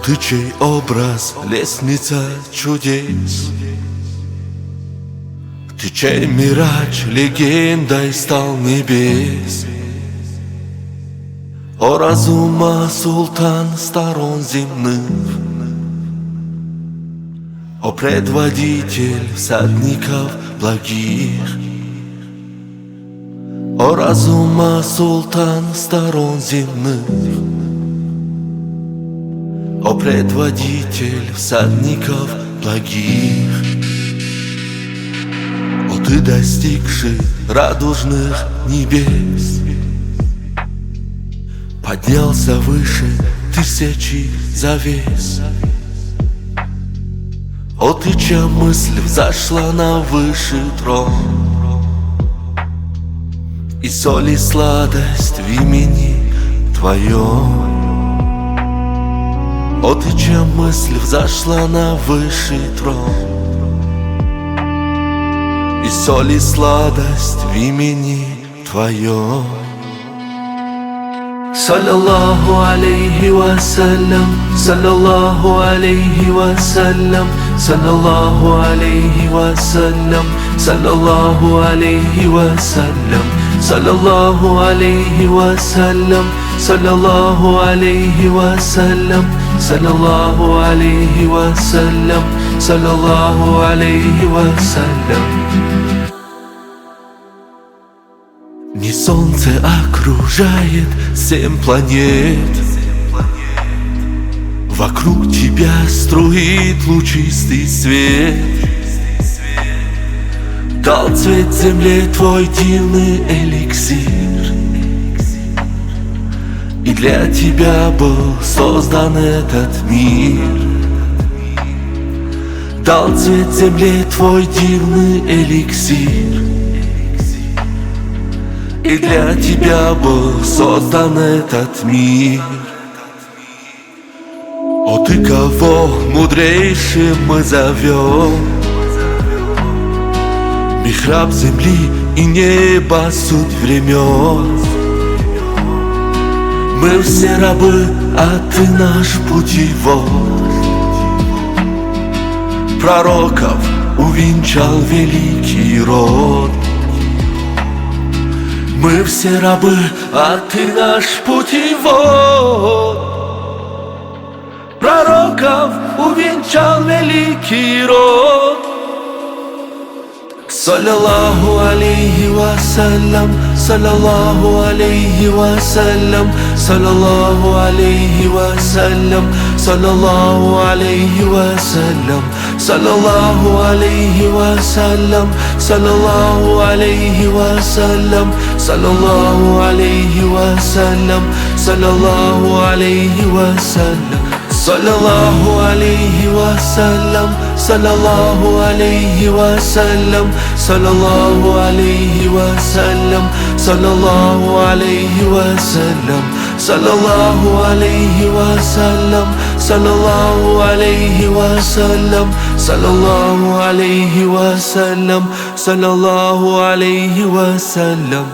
ты чей образ, лестница чудес? Ты чей мирач, легендой стал небес? О разума султан сторон земных, о предводитель всадников благих, о разума султан сторон земных, о предводитель всадников благих, о ты достигший радужных небес, поднялся выше тысячи завес. О ты, чья мысль взошла на высший трон, и соль и сладость в имени Твоем. О ты, чья мысль взошла на высший трон, и соль и сладость в имени Твоем. Саллаллаху алейхи вассалям, саллаллаху алейхи вассалям, саллаллаху алейхи вассалям, саллаллаху алейхи вассалям, саллаллаху алейхи вассалям, саллаллаху алейхи вассалям, саллаллаху алейхи вассалям, саллаллаху алейхи вассалям. Не солнце окружает 7 планет, вокруг тебя струит лучистый свет. Дал цвет земле твой дивный эликсир, и для тебя был создан этот мир. Дал цвет земле твой дивный эликсир, и для тебя был создан этот мир. О ты, кого мудрейшим мы зовем, михраб земли и неба суть времен. Мы все рабы, а ты наш путевод. Пророков увенчал великий род. Мы все рабы, а ты наш путевод. Пророков увенчал великий род. Саллаллаху алейхи вассалям, саллаллаху алейхи вассалям, саллаллаху алейхи вассалям, саллаллаху алейхи вассалям, саллаллаху алейхи вассалям, саллаллаху алейхи вассалям, саллаллаху алейхи вассалям, саллаллаху алейхи вассалям. Саллаллаху алейхи вассалям, саллаллаху алейхи вассалям, саллаллаху алейхи вассалям, саллаллаху алейхи вассалям, саллаллаху алейхи вассалям, саллаллаху алейхи вассалям, саллаллаху алейхи вассалям, саллаллаху алейхи вассалям.